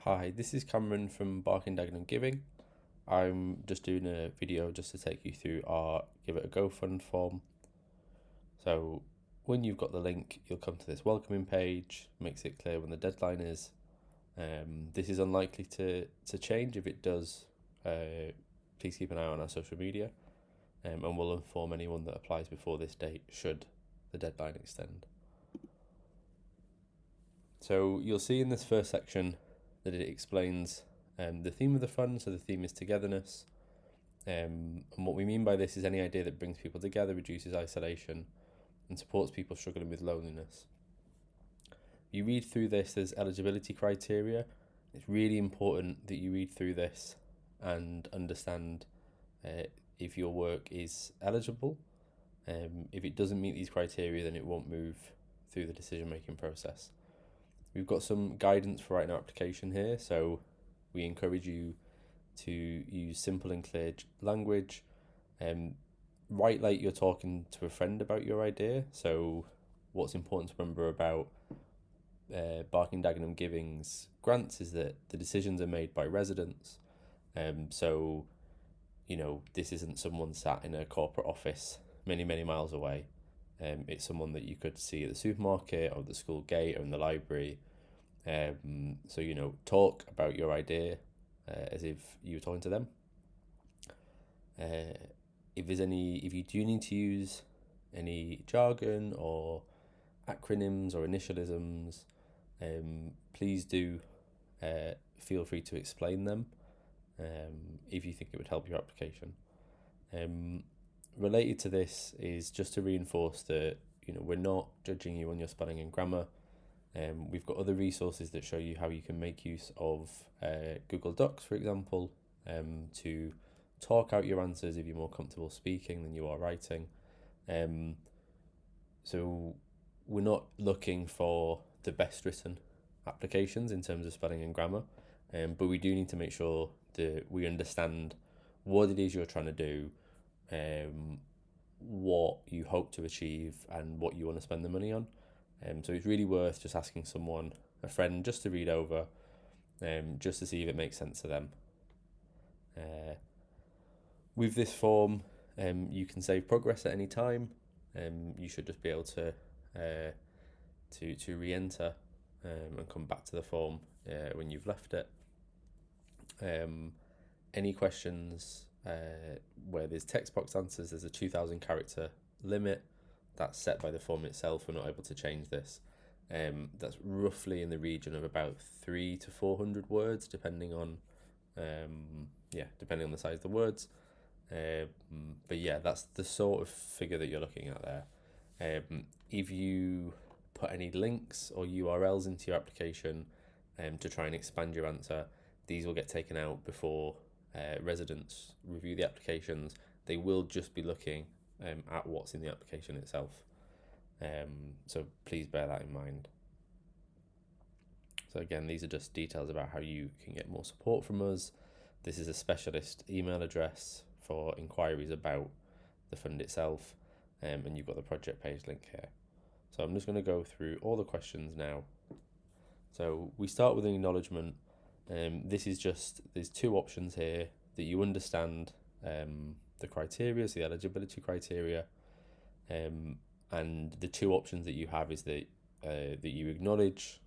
Hi, this is Cameron from Barking Dagenham Giving. I'm just doing a video just to take you through our Give It a Go fund form. So when you've got the link, you'll come to this welcoming page, makes it clear when the deadline is. This is unlikely to change. If it does, please keep an eye on our social media, and we'll inform anyone that applies before this date should the deadline extend. So you'll see in this first section that it explains the theme of the fund. So the theme is togetherness. And what we mean by this is any idea that brings people together, reduces isolation, and supports people struggling with loneliness. You read through this, there's eligibility criteria. It's really important that you read through this and understand if your work is eligible. If it doesn't meet these criteria, then it won't move through the decision-making process. We've got some guidance for writing our application here, so we encourage you to use simple and clear language. Write like you're talking to a friend about your idea. So what's important to remember about Barking Dagenham Giving's grants is that the decisions are made by residents. So, this isn't someone sat in a corporate office many, many miles away. It's someone that you could see at the supermarket or the school gate or in the library. So, talk about your idea as if you were talking to them. If you do need to use any jargon or acronyms or initialisms, please do feel free to explain them if you think it would help your application. Related to this is just to reinforce that we're not judging you on your spelling and grammar. We've got other resources that show you how you can make use of Google Docs, for example, to talk out your answers if you're more comfortable speaking than you are writing. So we're not looking for the best written applications in terms of spelling and grammar, but we do need to make sure that we understand what it is you're trying to do, what you hope to achieve, and what you want to spend the money on. So it's really worth just asking someone, a friend, just to read over, just to see if it makes sense to them. With this form, you can save progress at any time. You should just be able to re-enter and come back to the form when you've left it. Any questions where there's text box answers, there's a 2,000 character limit that's set by the form itself. We're not able to change this. That's roughly in the region of about 300 to 400 words, depending on the size of the words. But yeah, that's the sort of figure that you're looking at there. If you put any links or URLs into your application to try and expand your answer, these will get taken out before residents review the applications. They will just be looking at what's in the application itself. So please bear that in mind. So again, these are just details about how you can get more support from us. This is a specialist email address for inquiries about the fund itself, and you've got the project page link here. So I'm just going to go through all the questions now. So we start with an acknowledgement. This is just, there's two options here that you understand the criteria, so the eligibility criteria, and the two options that you have is that you acknowledge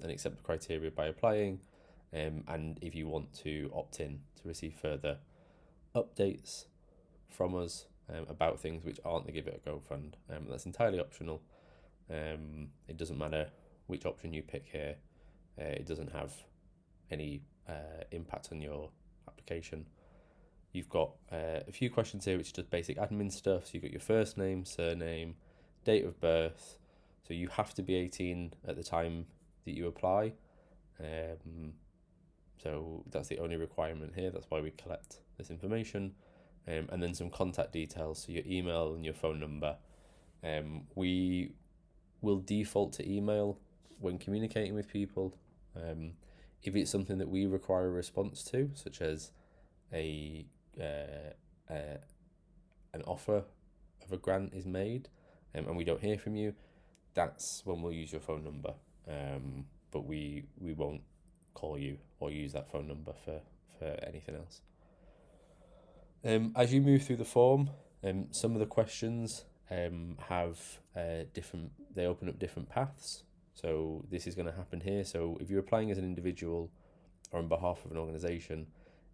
and accept the criteria by applying, and if you want to opt in to receive further updates from us about things which aren't the Give It a Go fund. That's entirely optional. It doesn't matter which option you pick here. It doesn't have any impact on your application. You've got a few questions here which are just basic admin stuff. So you've got your first name, surname, date of birth. So you have to be 18 at the time that you apply. So that's the only requirement here. That's why we collect this information. And then some contact details, so your email and your phone number. We will default to email when communicating with people. If it's something that we require a response to, such as an offer of a grant is made, and we don't hear from you, that's when we'll use your phone number. But we won't call you or use that phone number for anything else. As you move through the form, some of the questions have different, they open up different paths. So this is going to happen here. So if you're applying as an individual or on behalf of an organisation,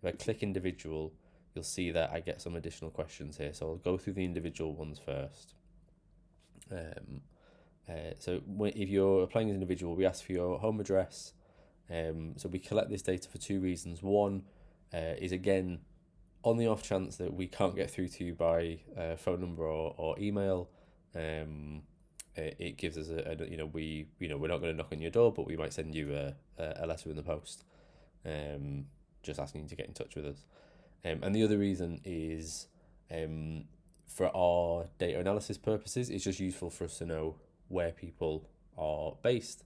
if I click individual, you'll see that I get some additional questions here. So I'll go through the individual ones first. So if you're applying as an individual, we ask for your home address. So we collect this data for two reasons. One is, again, on the off chance that we can't get through to you by phone number or email, it gives us we're not going to knock on your door, but we might send you a letter in the post, just asking you to get in touch with us. And the other reason is, for our data analysis purposes, it's just useful for us to know where people are based.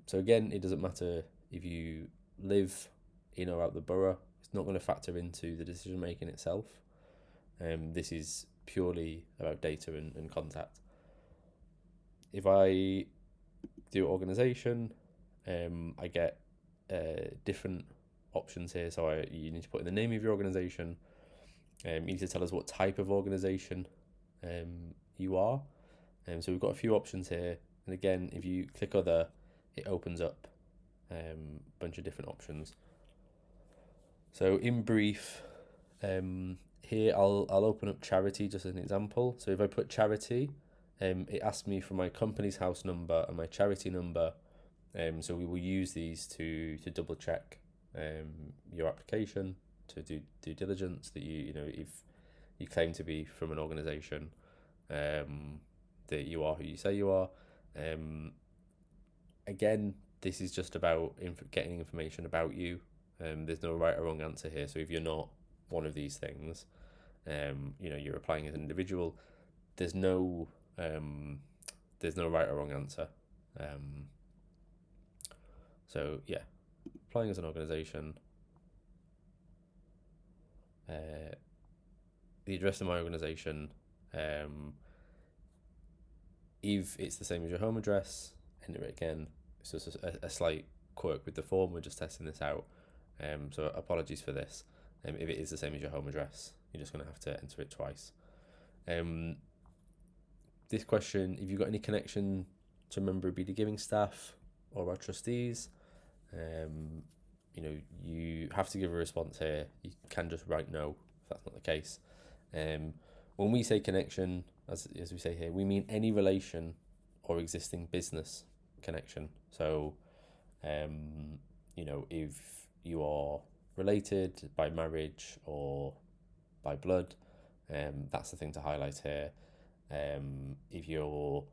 So again, it doesn't matter if you live in or out the borough. It's not going to factor into the decision making itself. This is purely about data and contact. If I do organisation, I get different options here. So you need to put in the name of your organisation. You need to tell us what type of organisation you are. So we've got a few options here. And again, if you click other, it opens up a bunch of different options. So in brief, here I'll open up charity just as an example. So if I put charity, it asks me for my company's house number and my charity number. So we will use these to double check your application, to do due diligence that if you claim to be from an organisation, that you are who you say you are. Again, this is just about getting information about you. There's no right or wrong answer here. So if you're not one of these things, you're applying as an individual, there's no right or wrong answer. So yeah, applying as an organisation. The address of my organisation, if it's the same as your home address, enter it again. It's just a slight quirk with the form. We're just testing this out. So apologies for this. If it is the same as your home address, you're just going to have to enter it twice. This question, if you've got any connection to a member of BD Giving staff or our trustees, you have to give a response here. You can just write no if that's not the case. When we say connection, as we say here, we mean any relation or existing business connection. So, if you are related by marriage or by blood, that's the thing to highlight here. If you're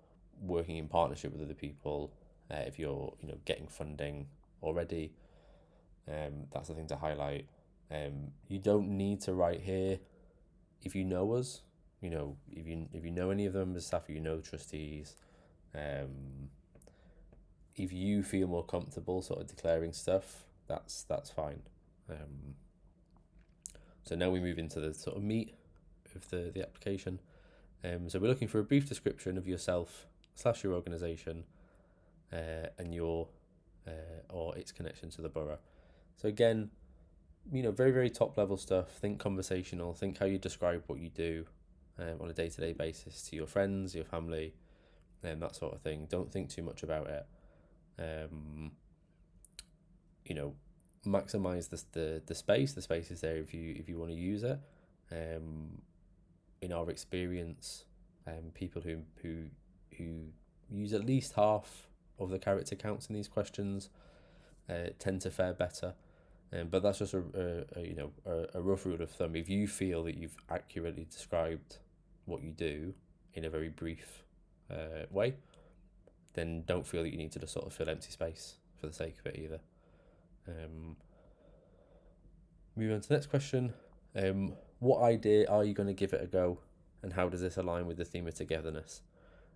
working in partnership with other people, if you're getting funding already, that's the thing to highlight. You don't need to write here if you know us. If you know any of the members of staff, trustees. If you feel more comfortable sort of declaring stuff, that's fine. So now we move into the sort of meat of the application. So we're looking for a brief description of yourself / your organisation, and your or its connection to the borough. So again, very, very top level stuff. Think conversational. Think how you describe what you do on a day-to-day basis to your friends, your family, and that sort of thing. Don't think too much about it. Maximize the space. The space is there if you want to use it. In our experience, people who use at least half of the character counts in these questions tend to fare better. But that's just a rough rule of thumb. If you feel that you've accurately described what you do in a very brief way, then don't feel that you need to just sort of fill empty space for the sake of it either. Moving on to the next question. What idea are you going to give it a go, and how does this align with the theme of togetherness?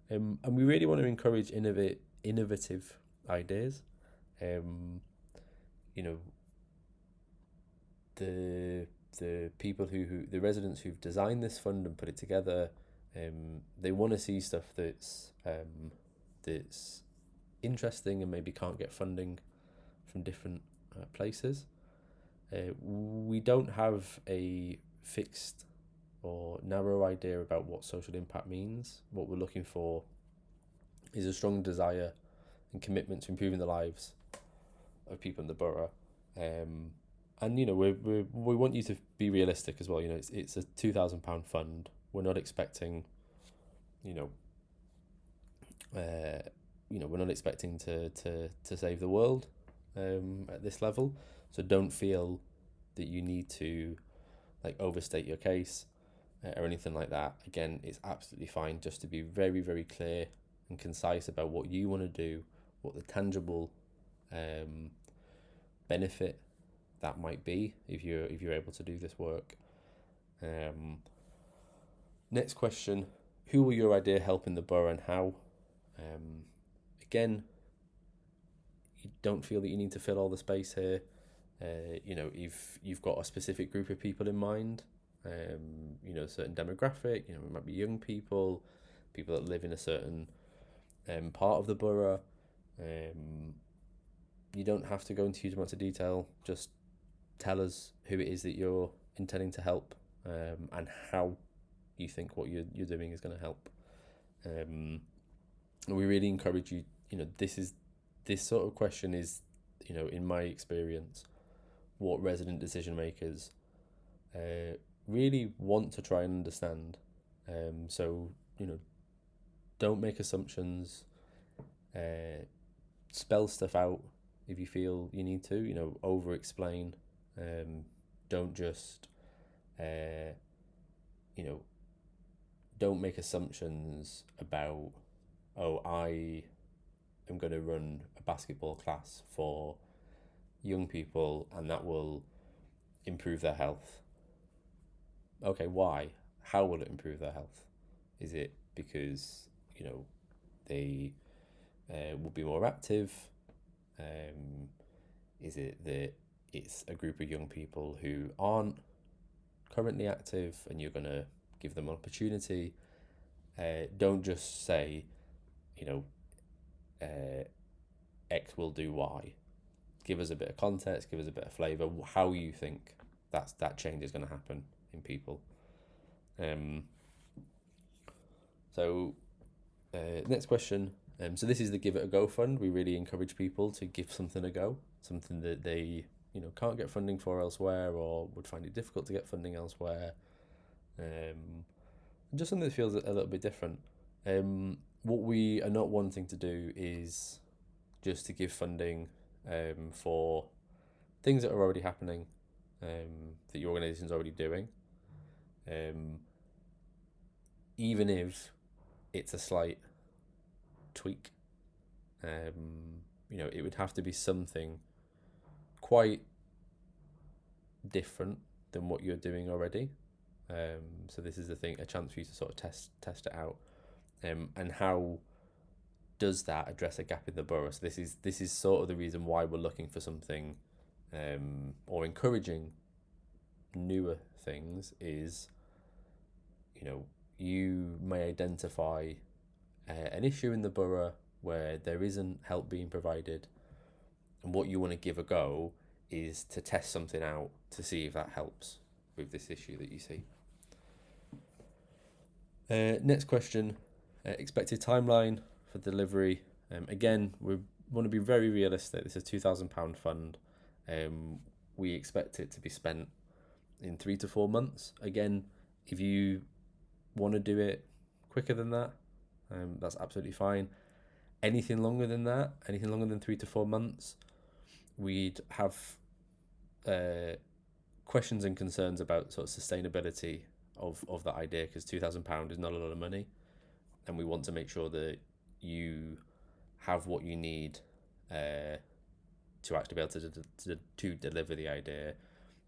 And we really want to encourage innovative ideas. The people the residents who've designed this fund and put it together, they want to see stuff that's interesting and maybe can't get funding from different places. We don't have a fixed or narrow idea about what social impact means. What we're looking for is a strong desire and commitment to improving the lives of people in the borough. And we want you to be realistic as well. It's a £2,000 fund. We're not expecting, we're not expecting to save the world at this level. So don't feel that you need to overstate your case or anything like that. Again, it's absolutely fine just to be very, very clear and concise about what you want to do, what the tangible benefit that might be if you're able to do this work. Next question: who will your idea help in the borough and how? Again, you don't feel that you need to fill all the space here. If you've got a specific group of people in mind, a certain demographic, it might be young people that live in a certain part of the borough. You don't have to go into huge amounts of detail. Just tell us who it is that you're intending to help, and how you think what you're doing is going to help. And we really encourage you. This sort of question is, in my experience, what resident decision makers really want to try and understand. So don't make assumptions. Spell stuff out if you feel you need to. Over explain. Don't just don't make assumptions about, I am going to run a basketball class for young people and that will improve their health. Okay, why? How will it improve their health? Is it because they will be more active? Is it that it's a group of young people who aren't currently active and you're going to give them an opportunity? Don't just say, X will do Y. Give us a bit of context, give us a bit of flavour, how you think that change is going to happen in people. Next question. So this is the Give It a Go fund. We really encourage people to give something a go, something that they can't get funding for elsewhere or would find it difficult to get funding elsewhere. Just something that feels a little bit different. What we are not wanting to do is just to give funding for things that are already happening, that your organisation is already doing, even if it's a slight tweak. It would have to be something quite different than what you're doing already. So this is a chance for you to sort of test it out. And how does that address a gap in the borough? So this is sort of the reason why we're looking for something, or encouraging newer things. Is you may identify an issue in the borough where there isn't help being provided, and what you want to give a go is to test something out to see if that helps with this issue that you see. Next question: expected timeline for delivery. Again, we want to be very realistic. This is a £2,000 fund. We expect it to be spent in 3 to 4 months. Again, if you want to do it quicker than that, that's absolutely fine. Anything longer than that, anything longer than 3 to 4 months, we'd have questions and concerns about sort of sustainability of that idea, because £2,000 is not a lot of money, and we want to make sure that you have what you need to actually be able to deliver the idea.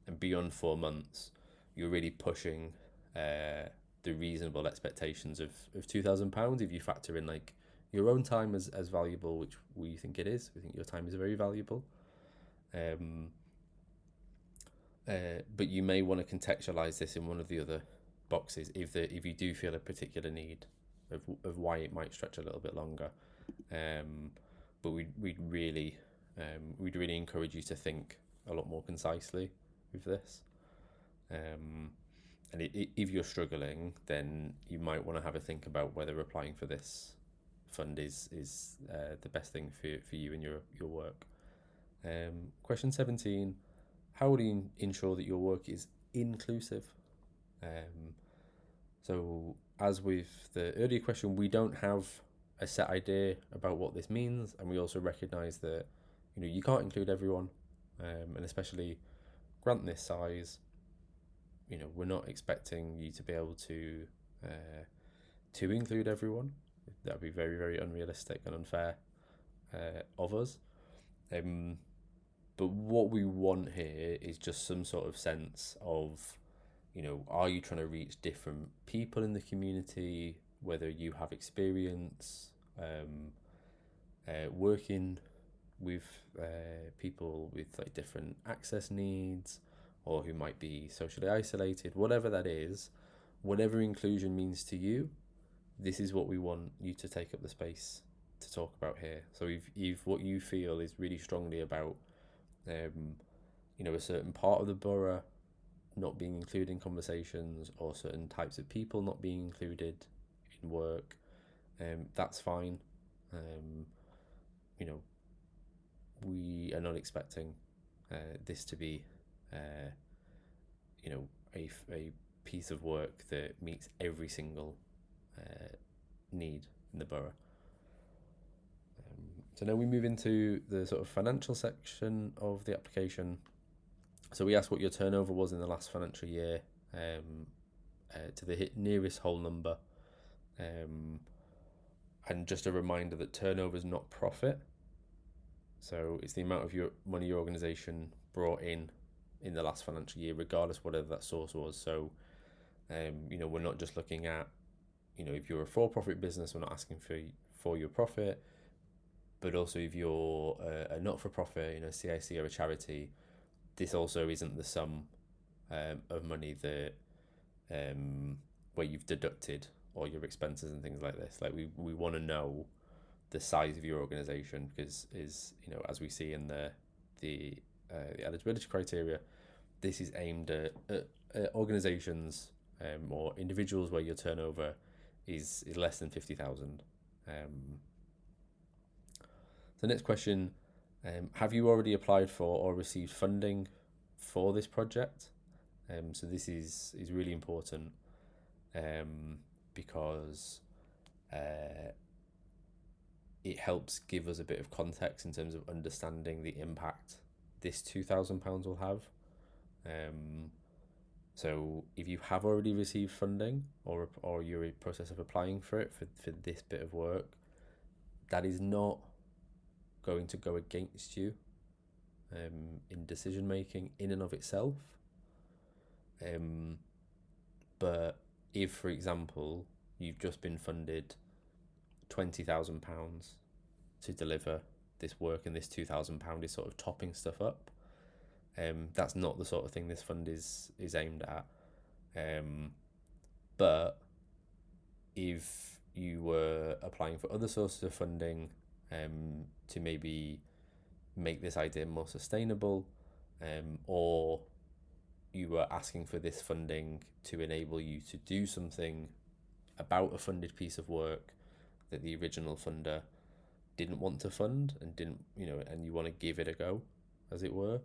And beyond 4 months, you're really pushing the reasonable expectations of £2,000 if you factor in your own time as valuable, which we think it is. We think your time is very valuable. But you may want to contextualize this in one of the other boxes if you do feel a particular need of why it might stretch a little bit longer. But we'd really We'd really encourage you to think a lot more concisely with this. And if you're struggling, then you might want to have a think about whether applying for this fund is the best thing for you and your work. Question 17, how will you ensure that your work is inclusive? So as with the earlier question, we don't have a set idea about what this means, and we also recognise that you can't include everyone, and especially grant this size, we're not expecting you to be able to include everyone. That would be very, very unrealistic and unfair of us. But what we want here is just some sort of sense of, are you trying to reach different people in the community, whether you have experience working with people with like different access needs, or who might be socially isolated, whatever that is, whatever inclusion means to you, this is what we want you to take up the space to talk about here. So if what you feel is really strongly about a certain part of the borough not being included in conversations, or certain types of people not being included in work, that's fine. We are not expecting this to be a piece of work that meets every single need in the borough. So now we move into the sort of financial section of the application. So we asked what your turnover was in the last financial year, to the nearest whole number. And just a reminder that turnover is not profit. So it's the amount of your money your organisation brought in the last financial year, regardless whatever that source was. So, we're not just looking at, if you're a for-profit business, we're not asking for your profit, but also if you're a not-for-profit, CIC or a charity, this also isn't the sum of money that where you've deducted all your expenses and things like this. Like we want to know the size of your organisation, because as we see in the eligibility criteria, this is aimed at organisations or individuals where your turnover is less than 50,000. The next question, have you already applied for or received funding for this project? So this is really important because it helps give us a bit of context in terms of understanding the impact this £2,000 will have. So if you have already received funding, or you're in the process of applying for it for this bit of work, that is not going to go against you in decision making in and of itself. But if, for example, you've just been funded £20,000 to deliver this work, and this £2,000 is sort of topping stuff up, that's not the sort of thing this fund is aimed at. But if you were applying for other sources of funding to maybe make this idea more sustainable, or you were asking for this funding to enable you to do something about a funded piece of work that the original funder didn't want to fund and didn't, and you want to give it a go, as it were,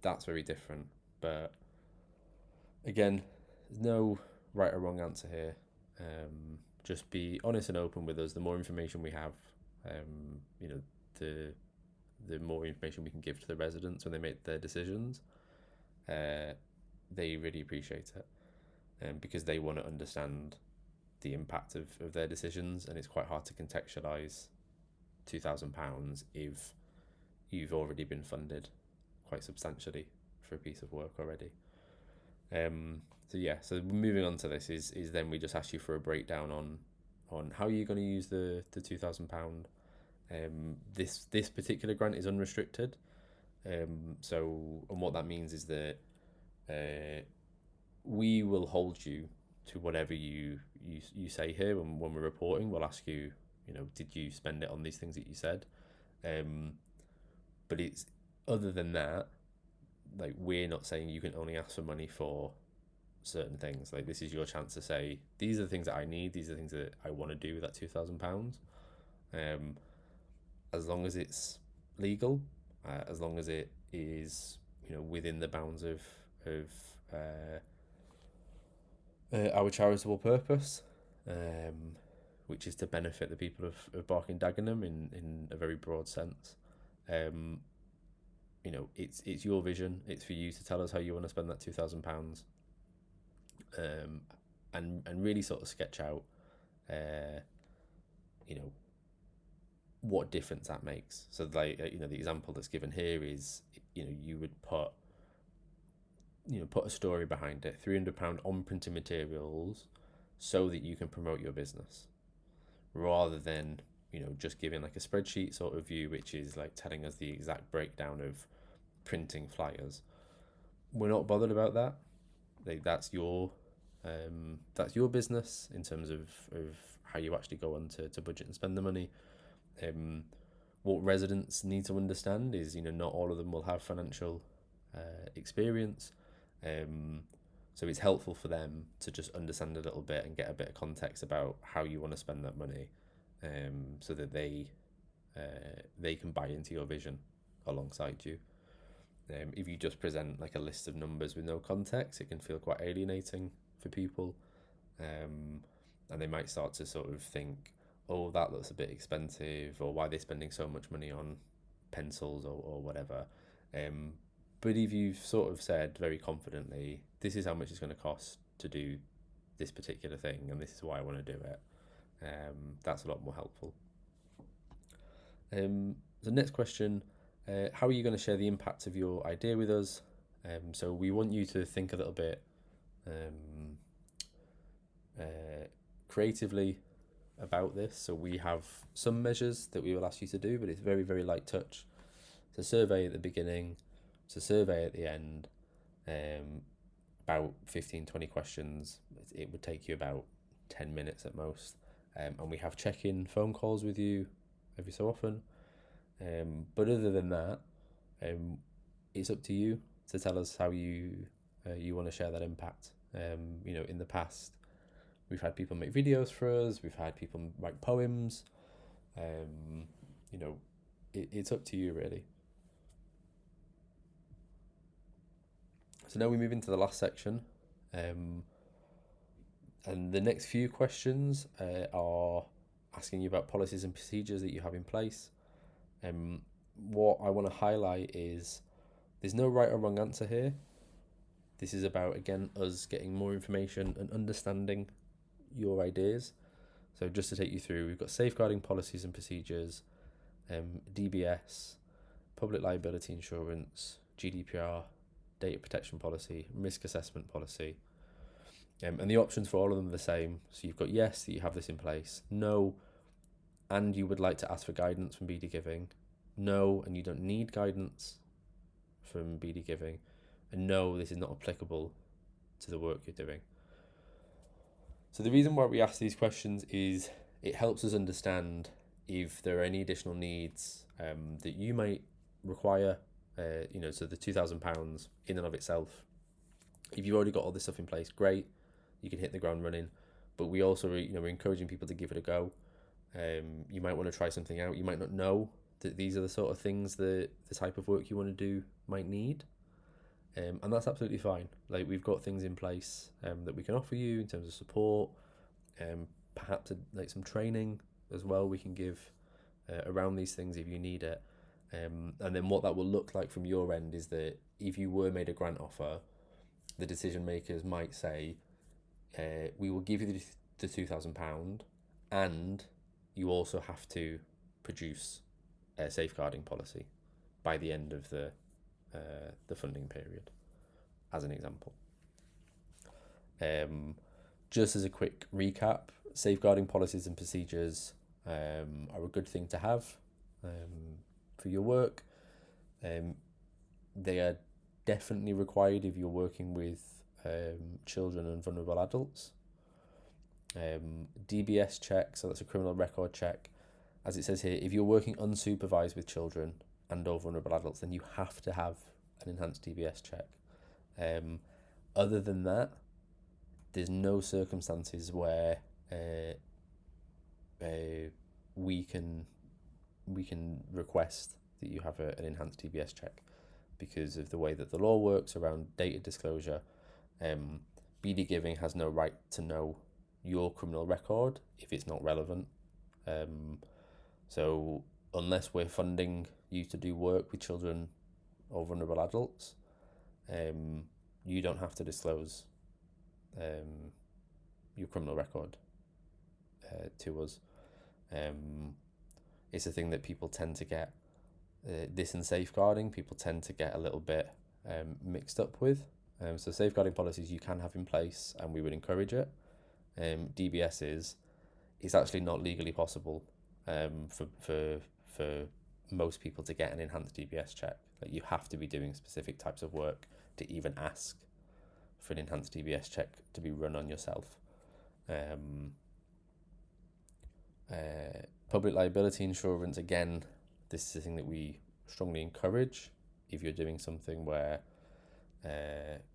that's very different. But again, there's no right or wrong answer here. Just be honest and open with us. The more information we have, the more information we can give to the residents when they make their decisions. They really appreciate it, because they want to understand the impact of their decisions, and it's quite hard to contextualise £2,000 if you've already been funded quite substantially for a piece of work already. So moving on to this is then we just ask you for a breakdown on how you're going to use the £2,000. This particular grant is unrestricted. And what that means is that we will hold you to whatever you say here, and when we're reporting, we'll ask you, did you spend it on these things that you said? But it's other than that, like we're not saying you can only ask for money for certain things. Like this is your chance to say these are the things that I need. These are the things that I want to do with that £2,000. As long as it's legal, as long as it is within the bounds of our charitable purpose, which is to benefit the people of Barking Dagenham in a very broad sense. It's your vision. It's for you to tell us how you want to spend that £2,000, and really sort of sketch out, what difference that makes. So like the example that's given here is you would put a story behind it, £300 on printing materials, so that you can promote your business, rather than just giving like a spreadsheet sort of view, which is like telling us the exact breakdown of printing flyers. We're not bothered about that. Like that's your business in terms of how you actually go on to budget and spend the money. What residents need to understand is not all of them will have financial experience, so it's helpful for them to just understand a little bit and get a bit of context about how you want to spend that money, so that they can buy into your vision alongside you. If you just present like a list of numbers with no context, it can feel quite alienating for people, and they might start to sort of think, oh, that looks a bit expensive, or why they're spending so much money on pencils or whatever. But if you've sort of said very confidently, this is how much it's going to cost to do this particular thing, and this is why I want to do it, that's a lot more helpful. The next question, how are you going to share the impact of your idea with us? So we want you to think a little bit creatively about this. So we have some measures that we will ask you to do, but it's very, very light touch. It's a survey at the beginning, it's a survey at the end, about 15-20 questions. It would take you about 10 minutes at most, and we have check-in phone calls with you every so often, but other than that, it's up to you to tell us how you want to share that impact. In the past, we've had people make videos for us, we've had people write poems. It's up to you, really. So now we move into the last section, and the next few questions are asking you about policies and procedures that you have in place. What I want to highlight is there's no right or wrong answer here. This is about, again, us getting more information and understanding your ideas. So just to take you through, we've got safeguarding policies and procedures, DBS, public liability insurance, GDPR, data protection policy, risk assessment policy, and the options for all of them are the same. So you've got yes, that you have this in place, no, and you would like to ask for guidance from BD Giving, no, and you don't need guidance from BD Giving, and no, this is not applicable to the work you're doing. So the reason why we ask these questions is it helps us understand if there are any additional needs that you might require. So the £2,000 in and of itself, if you've already got all this stuff in place, great, you can hit the ground running. But we also, we're encouraging people to give it a go. You might want to try something out. You might not know that these are the sort of things that the type of work you want to do might need. And that's absolutely fine. Like, we've got things in place that we can offer you in terms of support, perhaps like some training as well we can give around these things if you need it. And then what that will look like from your end is that if you were made a grant offer, the decision makers might say, we will give you the £2,000, and you also have to produce a safeguarding policy by the end of the funding period, as an example. Just as a quick recap, safeguarding policies and procedures are a good thing to have for your work. They are definitely required if you're working with children and vulnerable adults. DBS check, so that's a criminal record check. As it says here, if you're working unsupervised with children, and or vulnerable adults, then you have to have an enhanced DBS check. Other than that, there's no circumstances where we can request that you have an enhanced DBS check because of the way that the law works around data disclosure. BD Giving has no right to know your criminal record if it's not relevant. So unless we're funding you to do work with children or vulnerable adults, you don't have to disclose your criminal record to us. It's a thing that people tend to get, this and safeguarding, people tend to get a little bit mixed up with. So safeguarding policies you can have in place and we would encourage it. DBS is actually not legally possible for most people to get an enhanced DBS check. Like, you have to be doing specific types of work to even ask for an enhanced DBS check to be run on yourself. Public liability insurance, again, this is a thing that we strongly encourage if you're doing something where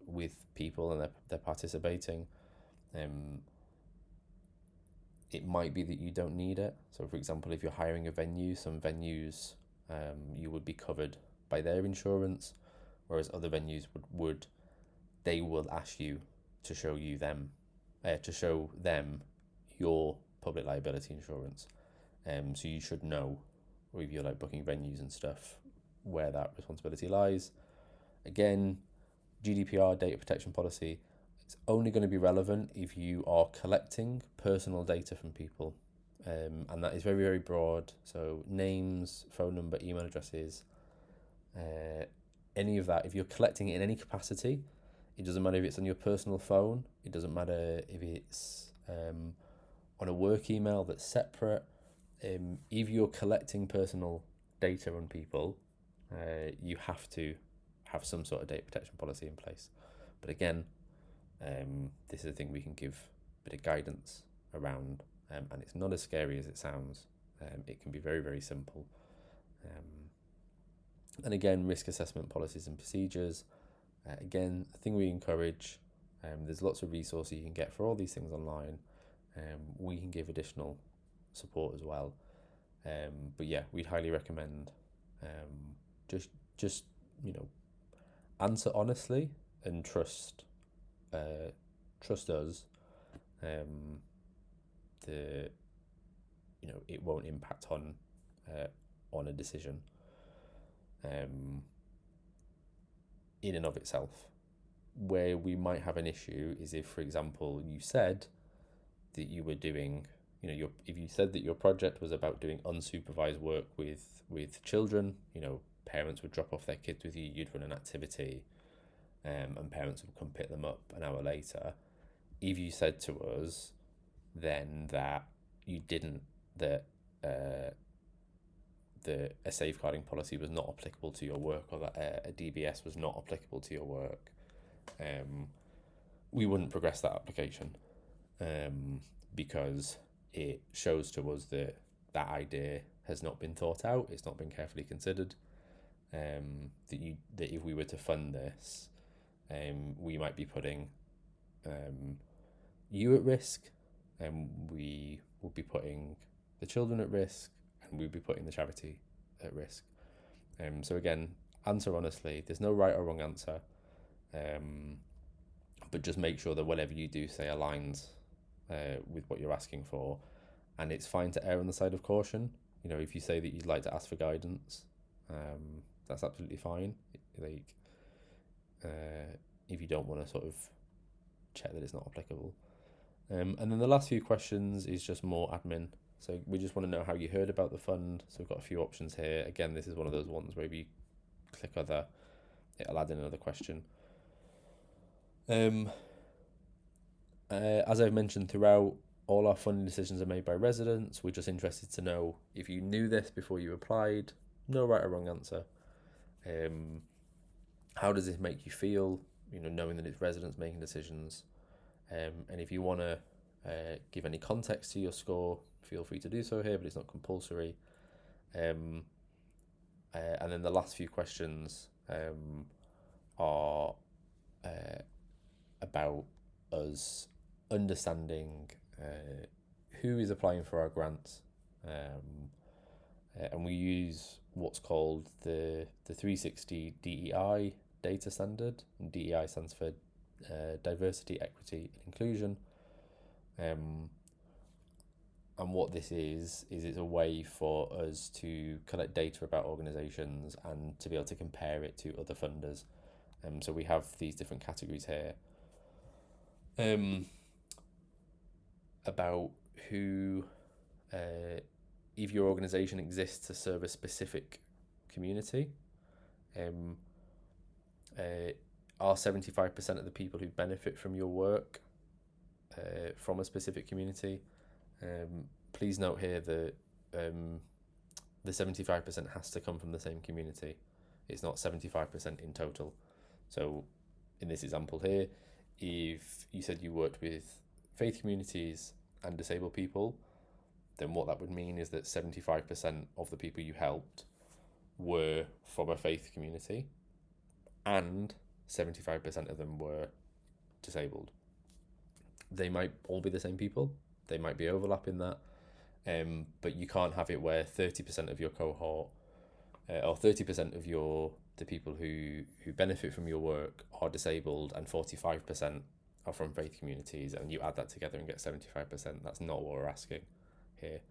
with people and they're participating. It might be that you don't need it. So for example, if you're hiring a venue, some venues you would be covered by their insurance, whereas other venues they will ask you to show them your public liability insurance. So you should know, or if you're like booking venues and stuff, where that responsibility lies. Again, GDPR data protection policy, it's only going to be relevant if you are collecting personal data from people. And that is very, very broad. So names, phone number, email addresses, any of that. If you're collecting it in any capacity, it doesn't matter if it's on your personal phone. It doesn't matter if it's on a work email that's separate. If you're collecting personal data on people, you have to have some sort of data protection policy in place. But again, this is a thing we can give a bit of guidance around, and it's not as scary as it sounds. It can be very, very simple. And again, risk assessment policies and procedures. Again, a thing we encourage. There's lots of resources you can get for all these things online. We can give additional support as well. But yeah, we'd highly recommend just answer honestly and trust us. It won't impact on a decision in and of itself. Where we might have an issue is if, for example, you said that you were doing, if you said that your project was about doing unsupervised work with children, parents would drop off their kids with you, you'd run an activity, and parents would come pick them up an hour later. If you said to us then that you didn't, that a safeguarding policy was not applicable to your work, or that a DBS was not applicable to your work, we wouldn't progress that application, because it shows to us that idea has not been thought out, it's not been carefully considered, that if we were to fund this, we might be putting you at risk, and we would be putting the children at risk, and we'd be putting the charity at risk. So again, answer honestly. There's no right or wrong answer, but just make sure that whatever you do say aligns with what you're asking for. And it's fine to err on the side of caution. If you say that you'd like to ask for guidance, that's absolutely fine. If you don't want to sort of check that it's not applicable. And then the last few questions is just more admin. So we just want to know how you heard about the fund. So we've got a few options here. Again, this is one of those ones where if you click other, it'll add in another question. As I've mentioned throughout, all our funding decisions are made by residents. We're just interested to know if you knew this before you applied. No right or wrong answer. How does this make you feel, knowing that it's residents making decisions? And if you want to give any context to your score, feel free to do so here, but it's not compulsory. And then the last few questions are about us understanding who is applying for our grants, and we use what's called the 360 DEI data standard. And DEI stands for diversity, equity, and inclusion. And what this is it's a way for us to collect data about organisations and to be able to compare it to other funders. So we have these different categories here about who, if your organisation exists to serve a specific community, are 75% of the people who benefit from your work from a specific community. Please note here that the 75% has to come from the same community. It's not 75% in total. So in this example here, if you said you worked with faith communities and disabled people, then what that would mean is that 75% of the people you helped were from a faith community and 75% of them were disabled. They might all be the same people. They might be overlapping that. But you can't have it where 30% of your cohort or 30% of the people who benefit from your work are disabled and 45% are from faith communities, and you add that together and get 75%. That's not what we're asking here.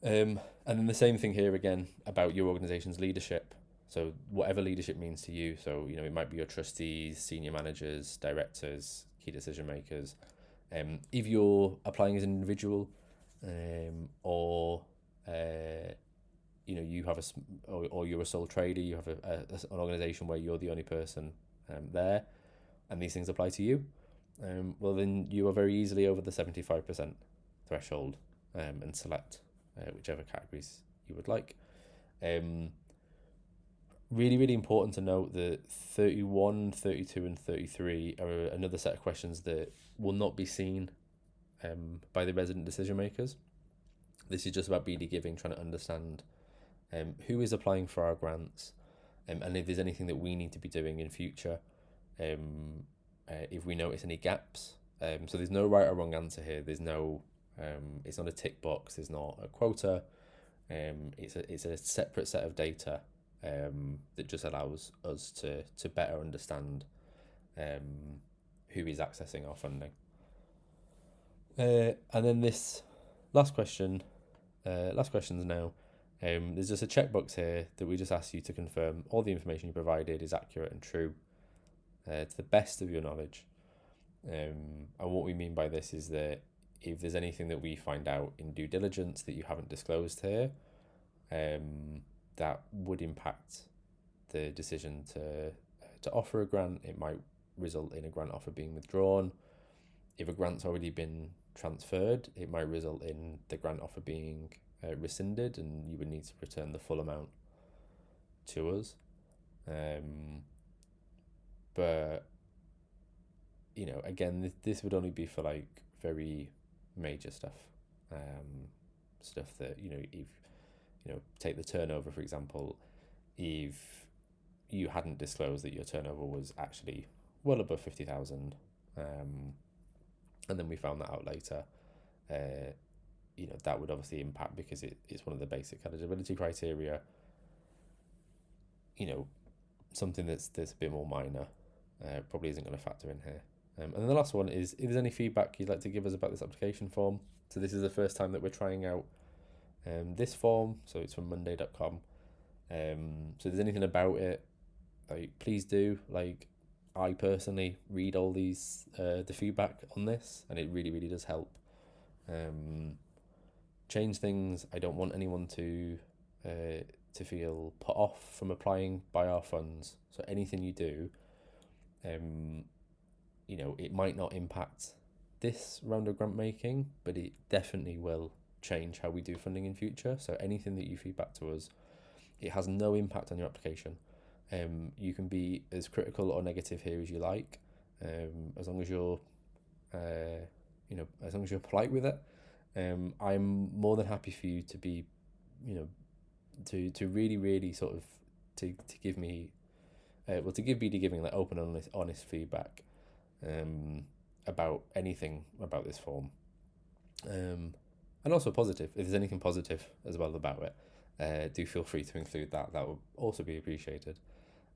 And then the same thing here again about your organisation's leadership. So whatever leadership means to you. So, it might be your trustees, senior managers, directors, key decision makers. If you're applying as an individual, or you have or you're a sole trader, you have an organisation where you're the only person there, and these things apply to you, well then you are very easily over the 75% threshold, and select whichever categories you would like. Really, really important to note that 31, 32 and 33 are another set of questions that will not be seen by the resident decision makers. This is just about BD Giving, trying to understand who is applying for our grants, and if there's anything that we need to be doing in future, if we notice any gaps. So there's no right or wrong answer here. There's no, it's not a tick box. There's not a quota. It's a separate set of data that just allows us to better understand who is accessing our funding. And then this last questions now. There's just a checkbox here that we just ask you to confirm all the information you provided is accurate and true to the best of your knowledge. And what we mean by this is that if there's anything that we find out in due diligence that you haven't disclosed here, that would impact the decision to offer a grant. It might result in a grant offer being withdrawn. If a grant's already been transferred, it might result in the grant offer being rescinded, and you would need to return the full amount to us. But again, this would only be for like very major stuff, stuff that if take the turnover for example. If you hadn't disclosed that your turnover was actually well above 50,000, and then we found that out later, that would obviously impact because it's one of the basic eligibility criteria. Something that's a bit more minor probably isn't going to factor in here. And then the last one is, if there's any feedback you'd like to give us about this application form. So this is the first time that we're trying out this form, so it's from monday.com. So if there's anything about it, please do. I personally read all these the feedback on this, and it really, really does help change things. I don't want anyone to feel put off from applying by our funds. So anything you do, it might not impact this round of grant making, but it definitely will change how we do funding in future. So anything that you feedback to us, it has no impact on your application. You can be as critical or negative here as you like, as long as you're polite with it. I'm more than happy for you to be to really really sort of to give me to give BD Giving like open honest feedback about anything about this form, and also positive. If there's anything positive as well about it, do feel free to include that. That would also be appreciated.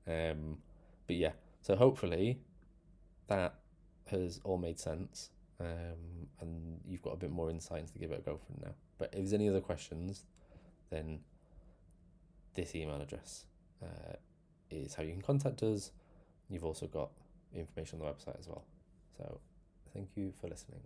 But yeah, so hopefully that has all made sense, and you've got a bit more insight into Give It a Go from now. But if there's any other questions, then this email address is how you can contact us. You've also got information on the website as well. So thank you for listening.